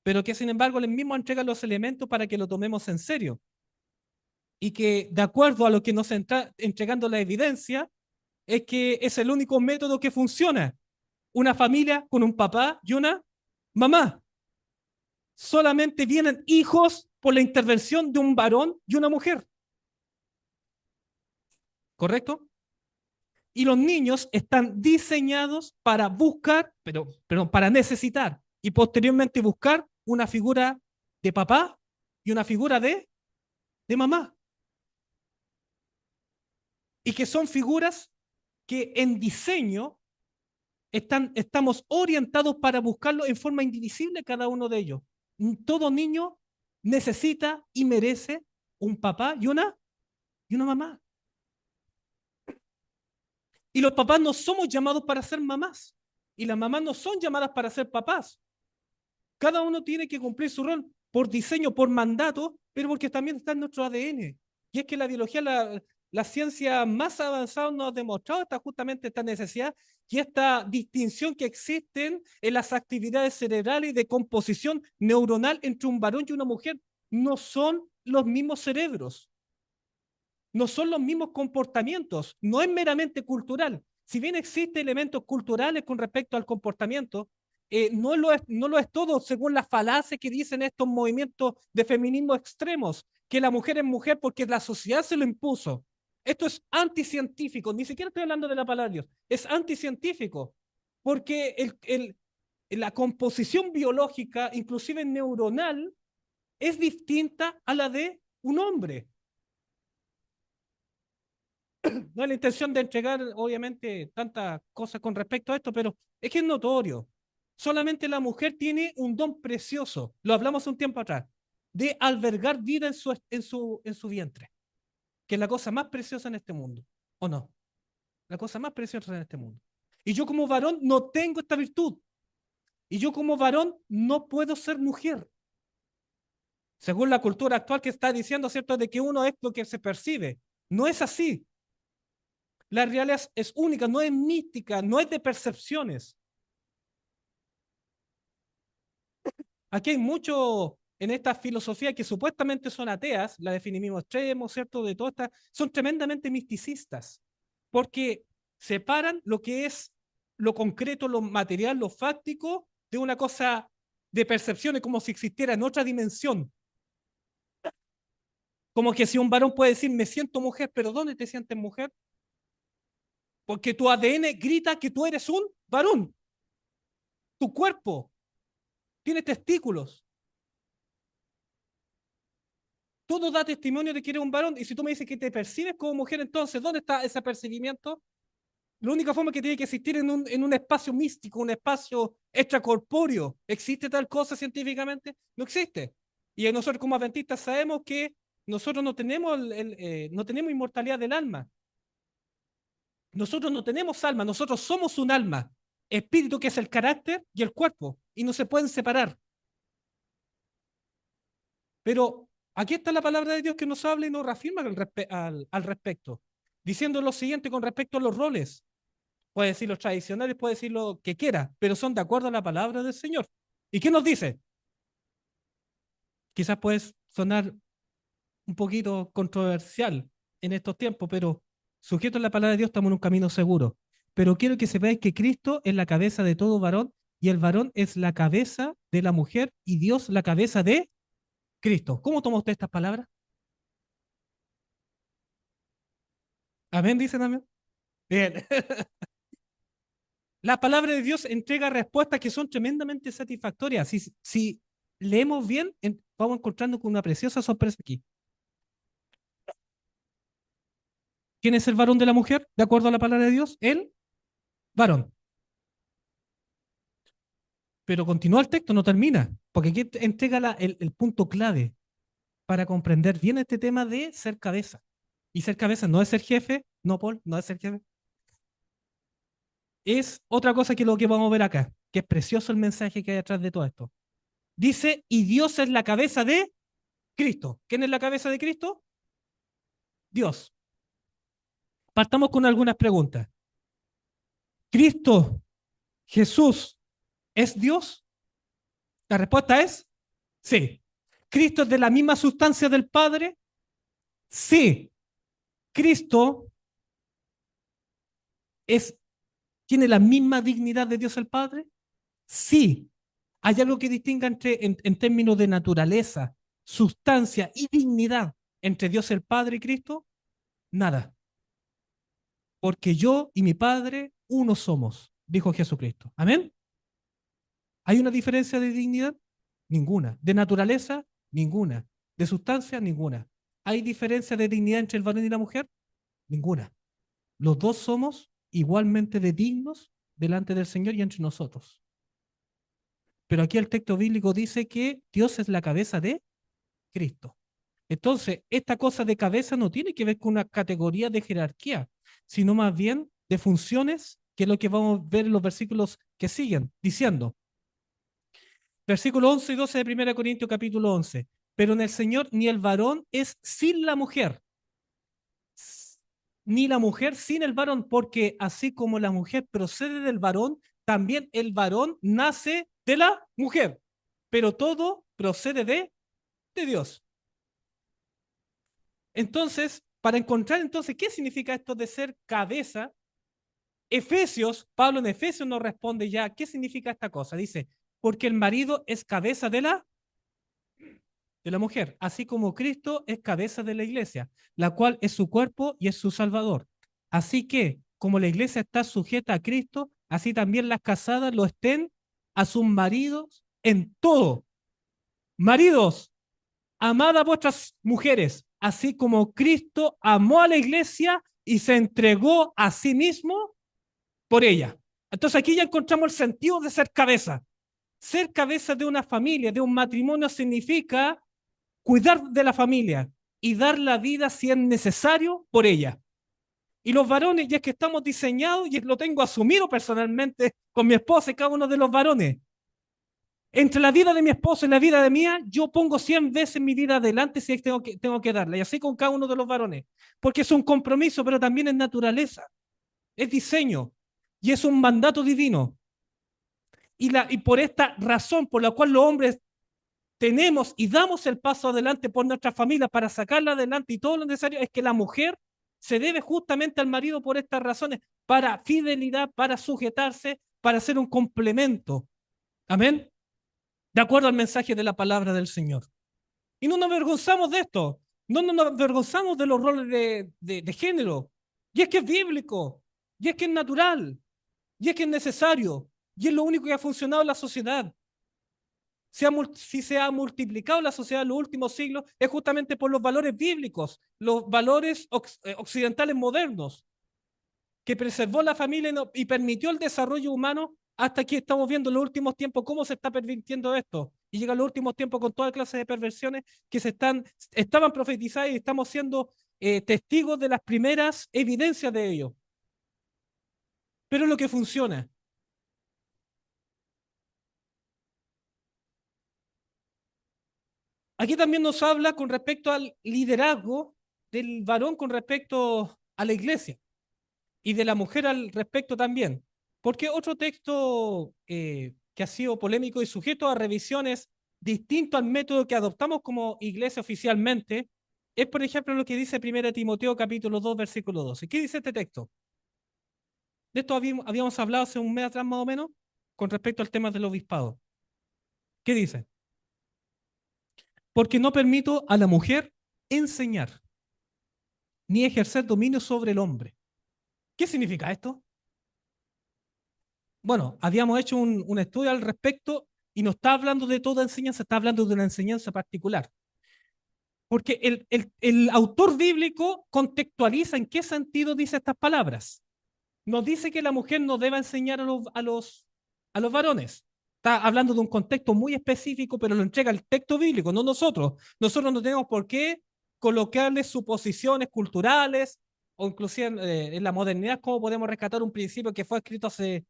pero que sin embargo él mismo entrega los elementos para que lo tomemos en serio y que de acuerdo a lo que nos está entregando la evidencia, es que es el único método que funciona. Una familia con un papá y una mamá. Solamente vienen hijos por la intervención de un varón y una mujer. ¿Correcto? Y los niños están diseñados para buscar, pero para necesitar y posteriormente buscar una figura de papá y una figura de mamá. Y que son figuras que en diseño estamos orientados para buscarlo en forma indivisible cada uno de ellos. Todo niño necesita y merece un papá y una mamá. Y los papás no somos llamados para ser mamás. Y las mamás no son llamadas para ser papás. Cada uno tiene que cumplir su rol por diseño, por mandato, pero porque también está en nuestro ADN. Y es que la biología, la ciencia más avanzada nos ha demostrado justamente esta necesidad y esta distinción que existen en las actividades cerebrales y de composición neuronal entre un varón y una mujer. No son los mismos cerebros, no son los mismos comportamientos, no es meramente cultural. Si bien existen elementos culturales con respecto al comportamiento, no lo es todo según las falacias que dicen estos movimientos de feminismo extremos, que la mujer es mujer porque la sociedad se lo impuso. Esto es anticientífico, ni siquiera estoy hablando de la palabra Dios, es anticientífico, porque la composición biológica, inclusive neuronal, es distinta a la de un hombre. No es la intención de entregar, obviamente, tantas cosas con respecto a esto, pero es que es notorio. Solamente la mujer tiene un don precioso, lo hablamos un tiempo atrás, de albergar vida en su vientre, que es la cosa más preciosa en este mundo, ¿o no? La cosa más preciosa en este mundo. Y yo como varón no tengo esta virtud. Y yo como varón no puedo ser mujer. según la cultura actual que está diciendo, ¿cierto?, de que uno es lo que se percibe. No es así. La realidad es única, no es mística, no es de percepciones. Aquí hay mucho en esta filosofía que supuestamente son ateas, la de feminismo extremo, ¿cierto?, de todas estas, son tremendamente misticistas, porque separan lo que es lo concreto, lo material, lo fáctico, de una cosa de percepciones, como si existiera en otra dimensión. Como que si un varón puede decir, me siento mujer, pero ¿dónde te sientes mujer? Porque tu ADN grita que tú eres un varón. Tu cuerpo tiene testículos. Todo da testimonio de que eres un varón. Y si tú me dices que te percibes como mujer, entonces, ¿dónde está ese percibimiento? La única forma que tiene que existir en un espacio místico, un espacio extracorpóreo. ¿Existe tal cosa científicamente? No existe. Y nosotros como adventistas sabemos que nosotros no tenemos, no tenemos inmortalidad del alma. Nosotros no tenemos alma, nosotros somos un alma. Espíritu, que es el carácter, y el cuerpo. Y no se pueden separar. Pero aquí está la palabra de Dios que nos habla y nos reafirma al respecto. Diciendo lo siguiente con respecto a los roles. Puede decir los tradicionales, puede decir lo que quiera, pero son de acuerdo a la palabra del Señor. ¿Y qué nos dice? Quizás puede sonar un poquito controversial en estos tiempos, pero sujeto a la palabra de Dios estamos en un camino seguro. Pero quiero que sepáis que Cristo es la cabeza de todo varón y el varón es la cabeza de la mujer y Dios la cabeza de Cristo. ¿Cómo toma usted estas palabras? Amén, dicen amén. Bien. La palabra de Dios entrega respuestas que son tremendamente satisfactorias. Si leemos bien, vamos encontrando con una preciosa sorpresa aquí. ¿Quién es el varón de la mujer? De acuerdo a la palabra de Dios, el varón. Pero continúa el texto, no termina, porque aquí entrega el punto clave para comprender bien este tema de ser cabeza. Y ser cabeza no es ser jefe, no, Paul, no es ser jefe. Es otra cosa que lo que vamos a ver acá, que es precioso el mensaje que hay detrás de todo esto. Dice, y Dios es la cabeza de Cristo. ¿Quién es la cabeza de Cristo? Dios. Partamos con algunas preguntas. ¿Cristo, Jesús, es Dios? La respuesta es sí. ¿Cristo es de la misma sustancia del Padre? Sí. ¿Cristo es, tiene la misma dignidad de Dios el Padre? Sí. ¿Hay algo que distinga en términos de naturaleza, sustancia y dignidad entre Dios el Padre y Cristo? Nada. Porque yo y mi Padre uno somos, dijo Jesucristo. Amén. ¿Hay una diferencia de dignidad? Ninguna. ¿De naturaleza? Ninguna. ¿De sustancia? Ninguna. ¿Hay diferencia de dignidad entre el varón y la mujer? Ninguna. Los dos somos igualmente de dignos delante del Señor y entre nosotros. Pero aquí el texto bíblico dice que Dios es la cabeza de Cristo. Entonces, esta cosa de cabeza no tiene que ver con una categoría de jerarquía, sino más bien de funciones, que es lo que vamos a ver en los versículos que siguen, diciendo, versículo 11 y 12 de 1 Corintios capítulo 11. Pero en el Señor ni el varón es sin la mujer, ni la mujer sin el varón, porque así como la mujer procede del varón, también el varón nace de la mujer. Pero todo procede de Dios. Entonces, para encontrar entonces qué significa esto de ser cabeza, Pablo en Efesios nos responde ya, ¿qué significa esta cosa? Dice, porque el marido es cabeza de la mujer, así como Cristo es cabeza de la iglesia, la cual es su cuerpo y es su salvador. Así que, como la iglesia está sujeta a Cristo, así también las casadas lo estén a sus maridos en todo. Maridos, amad a vuestras mujeres, así como Cristo amó a la iglesia y se entregó a sí mismo por ella. Entonces aquí ya encontramos el sentido de ser cabeza. Ser cabeza de una familia, de un matrimonio, significa cuidar de la familia y dar la vida si es necesario por ella. Y los varones, ya es que estamos diseñados, y lo tengo asumido personalmente con mi esposa y cada uno de los varones, Entre la vida de mi esposo y la vida de mía, yo pongo 100 veces mi vida adelante si tengo que darla. Y así con cada uno de los varones. Porque es un compromiso, pero también es naturaleza, es diseño y es un mandato divino. Y por esta razón por la cual los hombres tenemos y damos el paso adelante por nuestra familia para sacarla adelante y todo lo necesario, es que la mujer se debe justamente al marido por estas razones, para fidelidad, para sujetarse, para ser un complemento. Amén. De acuerdo al mensaje de la palabra del Señor. Y no nos avergonzamos de esto. No nos avergonzamos de los roles de género. Y es que es bíblico. Y es que es natural. Y es que es necesario. Y es lo único que ha funcionado en la sociedad. Si se ha multiplicado la sociedad en los últimos siglos, es justamente por los valores bíblicos, los valores occidentales modernos, que preservó la familia y permitió el desarrollo humano hasta que estamos viendo en los últimos tiempos cómo se está pervirtiendo esto. Y llega en los últimos tiempos con toda clase de perversiones que estaban profetizadas y estamos siendo testigos de las primeras evidencias de ello. Pero es lo que funciona. Aquí también nos habla con respecto al liderazgo del varón con respecto a la iglesia y de la mujer al respecto también. Porque otro texto que ha sido polémico y sujeto a revisiones distinto al método que adoptamos como iglesia oficialmente es, por ejemplo, lo que dice 1 Timoteo capítulo 2, versículo 12. ¿Qué dice este texto? De esto habíamos hablado hace un mes atrás más o menos con respecto al tema del obispado. ¿Qué dice? Porque no permito a la mujer enseñar ni ejercer dominio sobre el hombre. ¿Qué significa esto? Bueno, habíamos hecho un estudio al respecto y no está hablando de toda enseñanza, está hablando de una enseñanza particular. Porque el autor bíblico contextualiza en qué sentido dice estas palabras. Nos dice que la mujer no debe enseñar a los varones. Está hablando de un contexto muy específico, pero lo entrega el texto bíblico, no nosotros. Nosotros no tenemos por qué colocarle suposiciones culturales o inclusive en la modernidad, cómo podemos rescatar un principio que fue escrito hace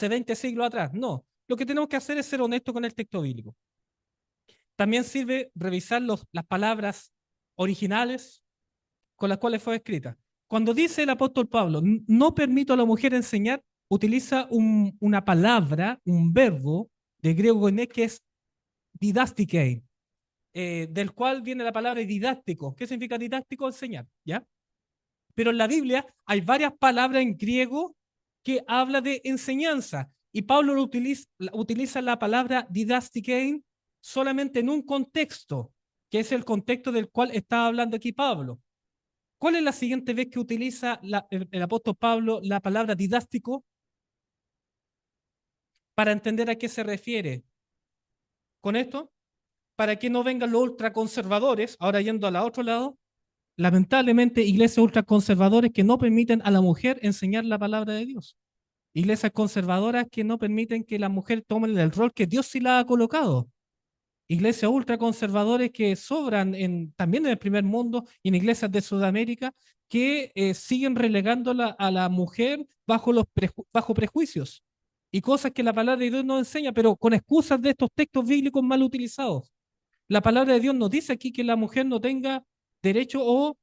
20 siglos atrás. No, lo que tenemos que hacer es ser honestos con el texto bíblico. También sirve revisar las palabras originales con las cuales fue escrita. Cuando dice el apóstol Pablo, no permito a la mujer enseñar, utiliza una palabra, un verbo de griego koiné que es didastikein, del cual viene la palabra didáctico. ¿Qué significa didáctico? Enseñar, ¿ya? Pero en la Biblia hay varias palabras en griego que habla de enseñanza. Y Pablo utiliza la palabra didastikein solamente en un contexto, que es el contexto del cual está hablando aquí Pablo. ¿Cuál es la siguiente vez que utiliza el apóstol Pablo la palabra didáctico para entender a qué se refiere con esto? Para que no vengan los ultraconservadores, ahora yendo al otro lado, lamentablemente iglesias ultraconservadores que no permiten a la mujer enseñar la palabra de Dios. Iglesias conservadoras que no permiten que la mujer tome el rol que Dios sí la ha colocado. Iglesias ultraconservadores que sobran también en el primer mundo y en iglesias de Sudamérica que siguen relegando a la mujer bajo prejuicios y cosas que la palabra de Dios no enseña, pero con excusas de estos textos bíblicos mal utilizados. La palabra de Dios nos dice aquí que la mujer no tenga derecho o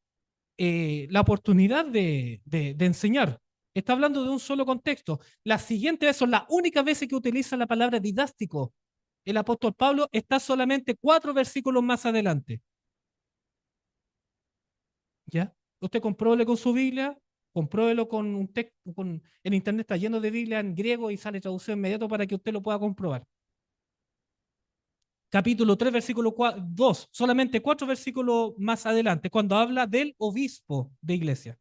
la oportunidad de enseñar. Está hablando de un solo contexto. Las siguientes veces son las únicas veces que utiliza la palabra didáctico. El apóstol Pablo está solamente 4 versículos más adelante. ¿Ya? Usted compruébelo con su Biblia, compruébelo con un texto, en internet está lleno de Biblia en griego y sale traducción inmediato para que usted lo pueda comprobar. Capítulo 3, versículo 2, solamente 4 versículos más adelante, cuando habla del obispo de iglesia.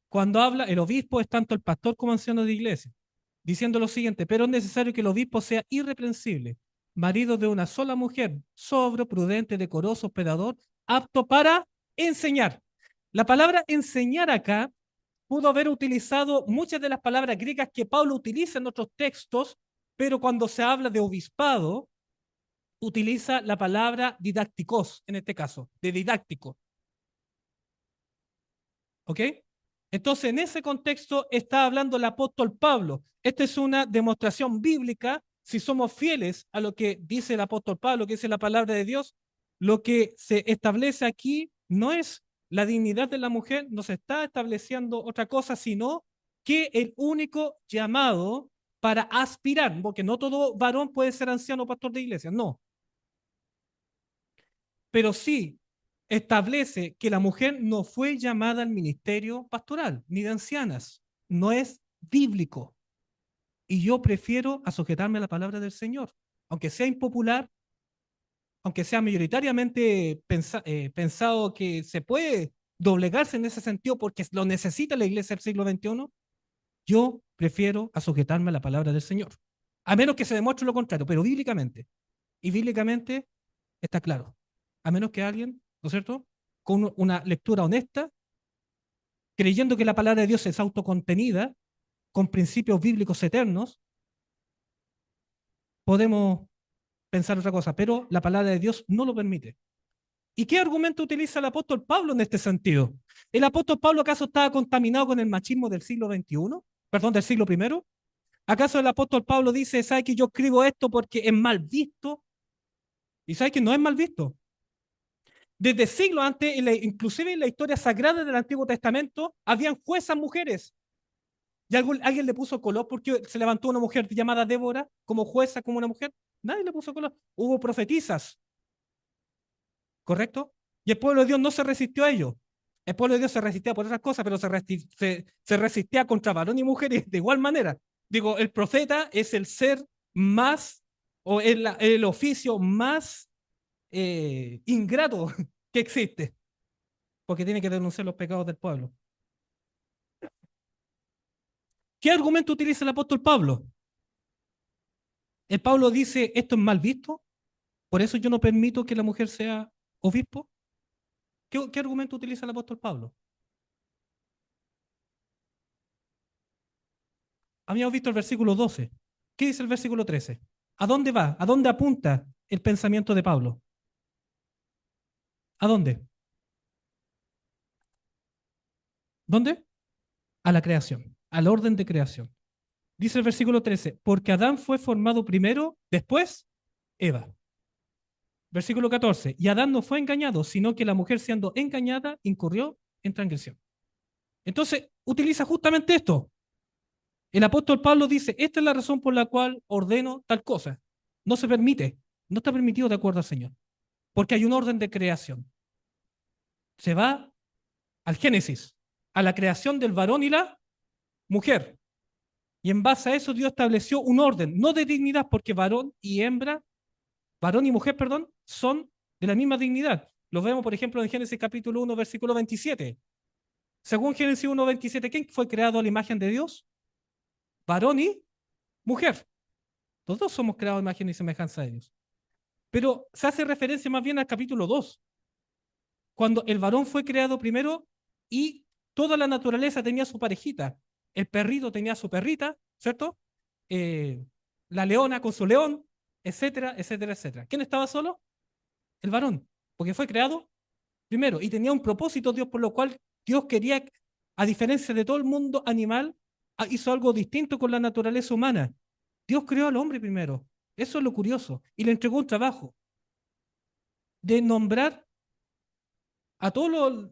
Cuando habla, el obispo es tanto el pastor como anciano de iglesia, diciendo lo siguiente: pero es necesario que el obispo sea irreprensible, marido de una sola mujer, sobrio, prudente, decoroso, hospedador, apto para enseñar. La palabra enseñar acá pudo haber utilizado muchas de las palabras griegas que Pablo utiliza en otros textos, pero cuando se habla de obispado, utiliza la palabra didácticos, en este caso, de didáctico. ¿Ok? Entonces, en ese contexto está hablando el apóstol Pablo. Esta es una demostración bíblica si somos fieles a lo que dice el apóstol Pablo, que dice la palabra de Dios, lo que se establece aquí no es la dignidad de la mujer, no se está estableciendo otra cosa, sino que el único llamado para aspirar, porque no todo varón puede ser anciano o pastor de iglesia, no, pero sí establece que la mujer no fue llamada al ministerio pastoral ni de ancianas, no es bíblico. Y yo prefiero a sujetarme a la palabra del Señor, aunque sea impopular, aunque sea mayoritariamente pensado que se puede doblegarse en ese sentido porque lo necesita la iglesia del siglo XXI, yo prefiero a sujetarme a la palabra del Señor. A menos que se demuestre lo contrario, pero bíblicamente. Y bíblicamente está claro. A menos que alguien, ¿no es cierto?, con una lectura honesta, creyendo que la palabra de Dios es autocontenida, con principios bíblicos eternos, podemos pensar otra cosa, pero la palabra de Dios no lo permite. ¿Y qué argumento utiliza el apóstol Pablo en este sentido? ¿El apóstol Pablo acaso estaba contaminado con el machismo del siglo XXI? Perdón, del siglo primero. ¿Acaso el apóstol Pablo dice, sabe que yo escribo esto porque es mal visto? Y sabe que no es mal visto. Desde siglos antes, inclusive en la historia sagrada del Antiguo Testamento, habían juezas mujeres. ¿Y alguien le puso color porque se levantó una mujer llamada Débora como jueza, como una mujer? Nadie le puso color. Hubo profetisas, ¿correcto? Y el pueblo de Dios no se resistió a ello. El pueblo de Dios se resistía por otras cosas, pero se resistía contra varón y mujer de igual manera. Digo, el profeta es el ser más, o el oficio más ingrato que existe, porque tiene que denunciar los pecados del pueblo. ¿Qué argumento utiliza el apóstol Pablo? El Pablo dice, esto es mal visto, por eso yo no permito que la mujer sea obispo. ¿Qué argumento utiliza el apóstol Pablo? Habíamos visto el versículo 12. ¿Qué dice el versículo 13? ¿A dónde va? ¿A dónde apunta el pensamiento de Pablo? ¿A dónde? ¿Dónde? A la creación, al orden de creación. Dice el versículo 13, porque Adán fue formado primero, después Eva. Versículo 14, y Adán no fue engañado, sino que la mujer siendo engañada incurrió en transgresión. Entonces, utiliza justamente esto. El apóstol Pablo dice, esta es la razón por la cual ordeno tal cosa. No se permite, no está permitido de acuerdo al Señor, porque hay un orden de creación. Se va al Génesis, a la creación del varón y la mujer. Y en base a eso Dios estableció un orden, no de dignidad, porque varón y mujer, perdón, son de la misma dignidad. Lo vemos, por ejemplo, en Génesis capítulo 1, versículo 27. Según Génesis 1, 27, ¿quién fue creado a la imagen de Dios? Varón y mujer. Los dos somos creados a imagen y semejanza de Dios. Pero se hace referencia más bien al capítulo 2, cuando el varón fue creado primero y toda la naturaleza tenía su parejita. El perrito tenía su perrita, ¿cierto? Eh, la leona con su león, etcétera, etcétera, etcétera. ¿Quién estaba solo? El varón, porque fue creado primero y tenía un propósito Dios por lo cual Dios quería, a diferencia de todo el mundo animal, hizo algo distinto con la naturaleza humana. Dios creó al hombre primero. Eso es lo curioso. Y le entregó un trabajo de nombrar a todos los,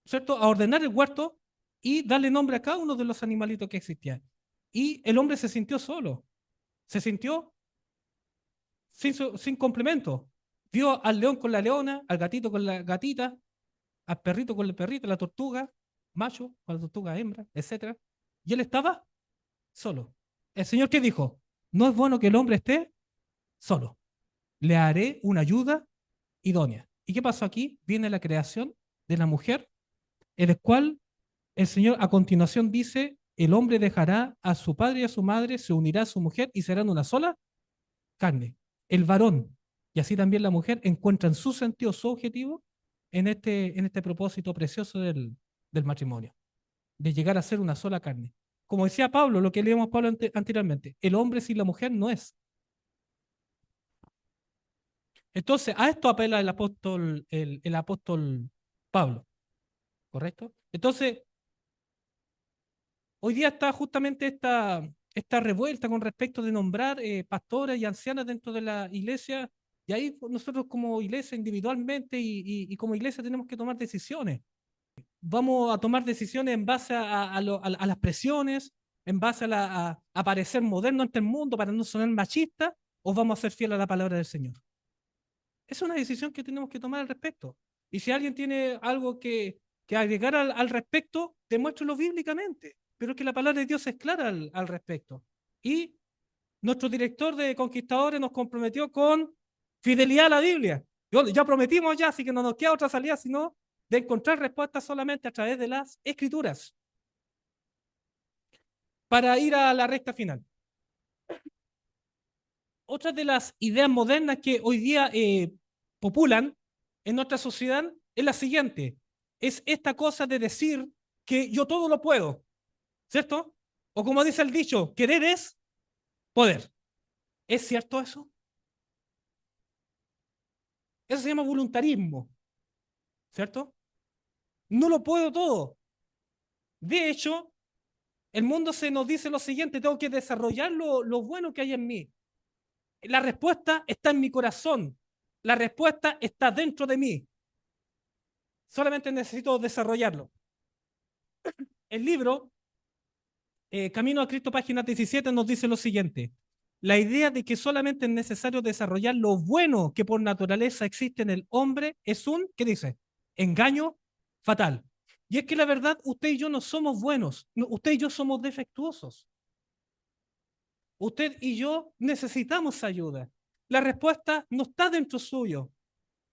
¿cierto? A ordenar el huerto y darle nombre a cada uno de los animalitos que existían. Y el hombre se sintió solo, se sintió sin complemento. Vio al león con la leona, al gatito con la gatita, al perrito con el perrito, la tortuga, macho con la tortuga hembra, etcétera. Y él estaba solo. El Señor que dijo, no es bueno que el hombre esté solo. Le haré una ayuda idónea. ¿Y qué pasó aquí? Viene la creación de la mujer, en el cual el Señor a continuación dice, el hombre dejará a su padre y a su madre, se unirá a su mujer y serán una sola carne. El varón y así también la mujer encuentran su sentido, su objetivo en este propósito precioso del matrimonio, de llegar a ser una sola carne. Como decía Pablo, lo que leíamos Pablo anteriormente, el hombre sin la mujer no es. Entonces, a esto apela el apóstol Pablo, ¿correcto? Entonces, hoy día está justamente esta revuelta con respecto de nombrar pastores y ancianas dentro de la iglesia, y ahí pues, nosotros como iglesia individualmente y como iglesia tenemos que tomar decisiones. Vamos a tomar decisiones en base a las presiones, en base a parecer moderno ante el mundo para no sonar machista, o vamos a ser fieles a la palabra del Señor. Es una decisión que tenemos que tomar al respecto. Y si alguien tiene algo que agregar al respecto, demuéstralo bíblicamente. Pero es que la palabra de Dios es clara al respecto. Y nuestro director de Conquistadores nos comprometió con fidelidad a la Biblia. Ya prometimos ya, así que no nos queda otra salida sino de encontrar respuestas solamente a través de las Escrituras. Para ir a la recta final. Otra de las ideas modernas que hoy día populan en nuestra sociedad es la siguiente. Es esta cosa de decir que yo todo lo puedo, ¿cierto? O como dice el dicho, querer es poder. ¿Es cierto eso? Eso se llama voluntarismo, ¿cierto? No lo puedo todo. De hecho, el mundo se nos dice lo siguiente, tengo que desarrollar lo bueno que hay en mí. La respuesta está en mi corazón. La respuesta está dentro de mí. Solamente necesito desarrollarlo. El libro Camino a Cristo, página 17, nos dice lo siguiente. La idea de que solamente es necesario desarrollar lo bueno que por naturaleza existe en el hombre es un, ¿qué dice? Engaño fatal. Y es que la verdad, usted y yo no somos buenos. Usted y yo somos defectuosos. Usted y yo necesitamos ayuda. La respuesta no está dentro suyo.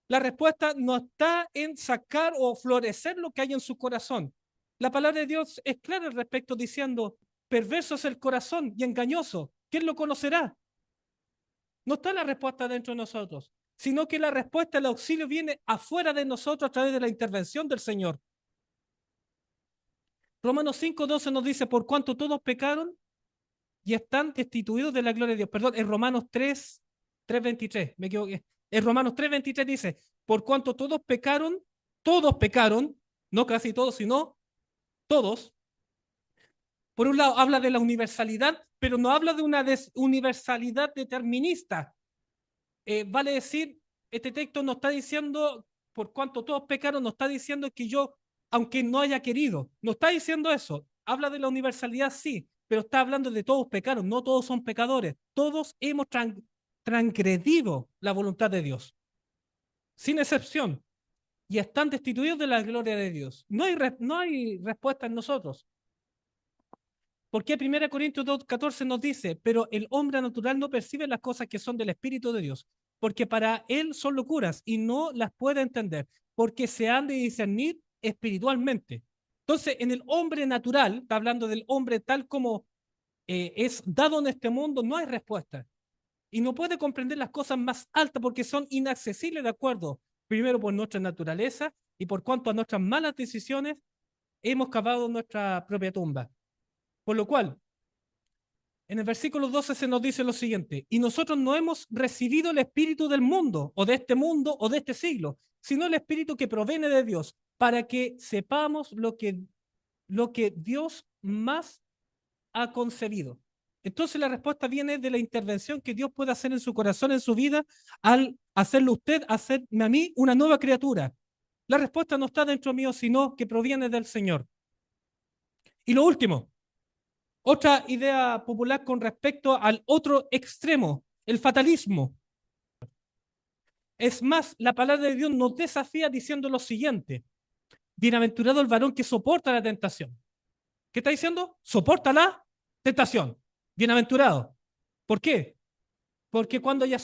La respuesta no está en sacar o florecer lo que hay en su corazón. La palabra de Dios es clara al respecto diciendo, perverso es el corazón y engañoso. ¿Quién lo conocerá? No está la respuesta dentro de nosotros, sino que la respuesta, el auxilio viene afuera de nosotros a través de la intervención del Señor. Romanos 5:12 nos dice, por cuanto todos pecaron y están destituidos de la gloria de Dios. Perdón, en Romanos 3:23, me equivoqué. En Romanos 3:23 dice, por cuanto todos pecaron, no casi todos, sino todos. Por un lado habla de la universalidad, pero no habla de una universalidad determinista. Vale decir, este texto no está diciendo, por cuanto todos pecaron, no está diciendo que yo, aunque no haya querido, no está diciendo eso. Habla de la universalidad, sí, pero está hablando de todos pecaron, no todos son pecadores. Todos hemos transgredido la voluntad de Dios, sin excepción, y están destituidos de la gloria de Dios. No hay respuesta en nosotros. Porque 1 Corintios 2:14 nos dice, pero el hombre natural no percibe las cosas que son del Espíritu de Dios, porque para él son locuras y no las puede entender, porque se han de discernir espiritualmente. Entonces, en el hombre natural, está hablando del hombre tal como es dado en este mundo, no hay respuesta. Y no puede comprender las cosas más altas porque son inaccesibles de acuerdo, primero por nuestra naturaleza y por cuanto a nuestras malas decisiones hemos cavado nuestra propia tumba. Por lo cual, en el versículo 12 se nos dice lo siguiente, y nosotros no hemos recibido el espíritu del mundo, o de este mundo, o de este siglo, sino el espíritu que proviene de Dios, para que sepamos lo que Dios más ha concebido. Entonces la respuesta viene de la intervención que Dios puede hacer en su corazón, en su vida, al hacerlo usted, hacerme a mí una nueva criatura. La respuesta no está dentro mío, sino que proviene del Señor. Y lo último, otra idea popular con respecto al otro extremo, el fatalismo. Es más, la palabra de Dios nos desafía diciendo lo siguiente, bienaventurado el varón que soporta la tentación. ¿Qué está diciendo? Soporta la tentación. Bienaventurado. ¿Por qué? Porque cuando haya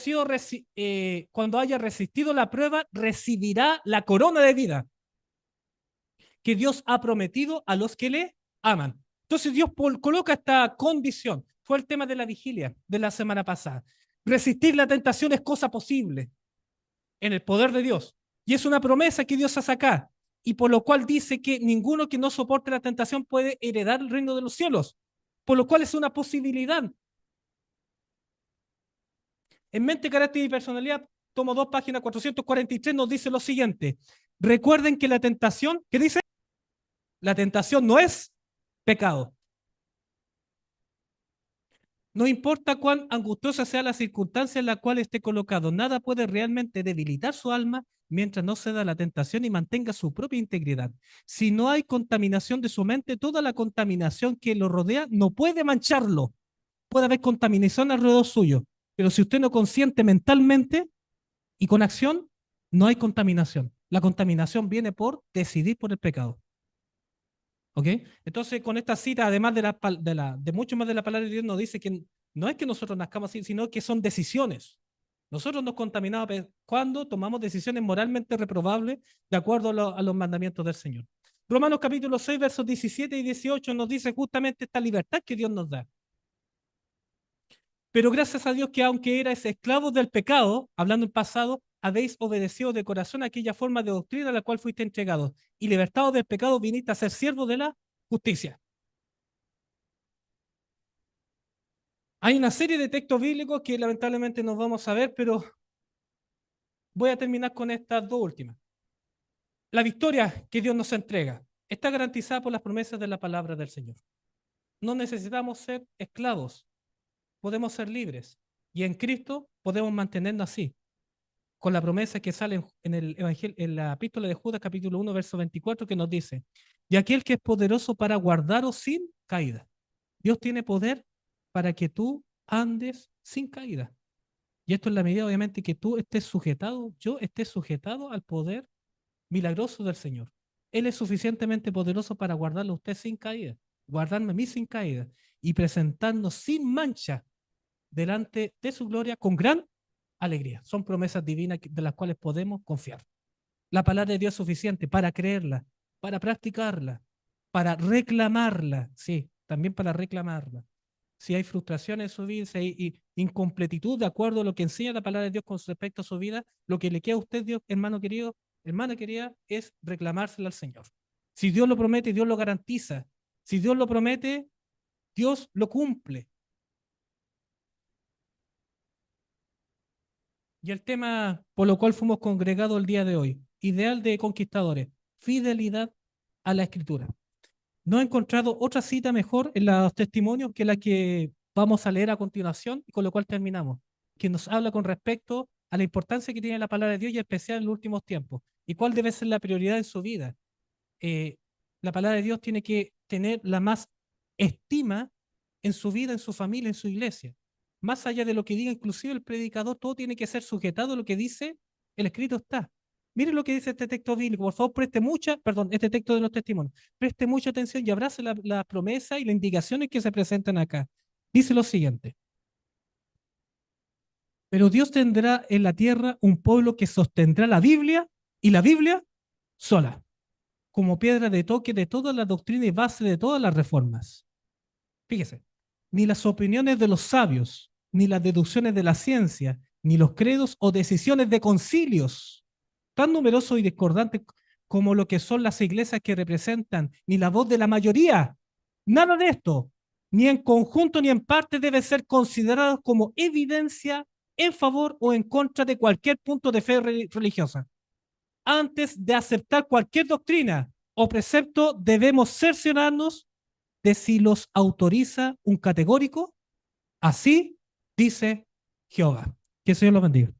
resistido la prueba, recibirá la corona de vida que Dios ha prometido a los que le aman. Entonces Dios coloca esta condición. Fue el tema de la vigilia de la semana pasada. Resistir la tentación es cosa posible en el poder de Dios. Y es una promesa que Dios hace acá. Y por lo cual dice que ninguno que no soporte la tentación puede heredar el reino de los cielos. Por lo cual es una posibilidad. En Mente, Carácter y Personalidad, tomo 2, página 443, nos dice lo siguiente. Recuerden que la tentación, ¿qué dice? La tentación no es pecado. No importa cuán angustiosa sea la circunstancia en la cual esté colocado, nada puede realmente debilitar su alma mientras no ceda a la tentación y mantenga su propia integridad. Si no hay contaminación de su mente, toda la contaminación que lo rodea no puede mancharlo. Puede haber contaminación alrededor suyo, pero si usted no consiente mentalmente y con acción, no hay contaminación. La contaminación viene por decidir por el pecado. ¿Ok? Entonces, con esta cita, además de mucho más de la palabra de Dios, nos dice que no es que nosotros nazcamos así, sino que son decisiones. Nosotros nos contaminamos cuando tomamos decisiones moralmente reprobables de acuerdo a los mandamientos del Señor. Romanos capítulo 6, versos 17 y 18 nos dice justamente esta libertad que Dios nos da. Pero gracias a Dios que aunque erais esclavos del pecado, hablando en pasado, habéis obedecido de corazón aquella forma de doctrina a la cual fuiste entregados, y libertados del pecado viniste a ser siervos de la justicia. Hay una serie de textos bíblicos que lamentablemente no vamos a ver, pero voy a terminar con estas dos últimas. La victoria que Dios nos entrega está garantizada por las promesas de la palabra del Señor. No necesitamos ser esclavos, podemos ser libres. Y en Cristo podemos mantenernos así, con la promesa que sale en el Evangelio, en la epístola de Judas, capítulo 1, verso 24, que nos dice: y aquel que es poderoso para guardaros sin caída. Dios tiene poder para que tú andes sin caída. Y esto en la medida, obviamente, que tú estés sujetado, yo esté sujetado al poder milagroso del Señor. Él es suficientemente poderoso para guardarlo a usted sin caída, guardarme a mí sin caída y presentarnos sin mancha delante de su gloria con gran alegría. Son promesas divinas de las cuales podemos confiar. La palabra de Dios es suficiente para creerla, para practicarla, para reclamarla, sí, también para reclamarla. Si hay frustración en su vida, si hay incompletitud de acuerdo a lo que enseña la palabra de Dios con respecto a su vida, lo que le queda a usted, Dios, hermano querido, hermana querida, es reclamársela al Señor. Si Dios lo promete, Dios lo garantiza. Si Dios lo promete, Dios lo cumple. Y el tema por lo cual fuimos congregados el día de hoy, ideal de conquistadores, fidelidad a la Escritura. No he encontrado otra cita mejor en los testimonios que la que vamos a leer a continuación y con lo cual terminamos, que nos habla con respecto a la importancia que tiene la palabra de Dios y en especial en los últimos tiempos y cuál debe ser la prioridad en su vida. Eh, la palabra de Dios tiene que tener la más estima en su vida, en su familia, en su iglesia. Más allá de lo que diga inclusive el predicador, todo tiene que ser sujetado a lo que dice el escrito está. Miren lo que dice este texto bíblico, por favor, este texto de los testimonios, preste mucha atención y abrace la promesa y las indicaciones que se presentan acá. Dice lo siguiente: pero Dios tendrá en la tierra un pueblo que sostendrá la Biblia y la Biblia sola, como piedra de toque de toda la doctrina y base de todas las reformas. Fíjese, ni las opiniones de los sabios, ni las deducciones de la ciencia, ni los credos o decisiones de concilios, tan numerosos y discordantes como lo que son las iglesias que representan, ni la voz de la mayoría, nada de esto, ni en conjunto ni en parte debe ser considerado como evidencia en favor o en contra de cualquier punto de fe religiosa. Antes de aceptar cualquier doctrina o precepto, debemos cerciorarnos de si los autoriza un categórico. Así dice Jehová. Que el Señor los bendiga.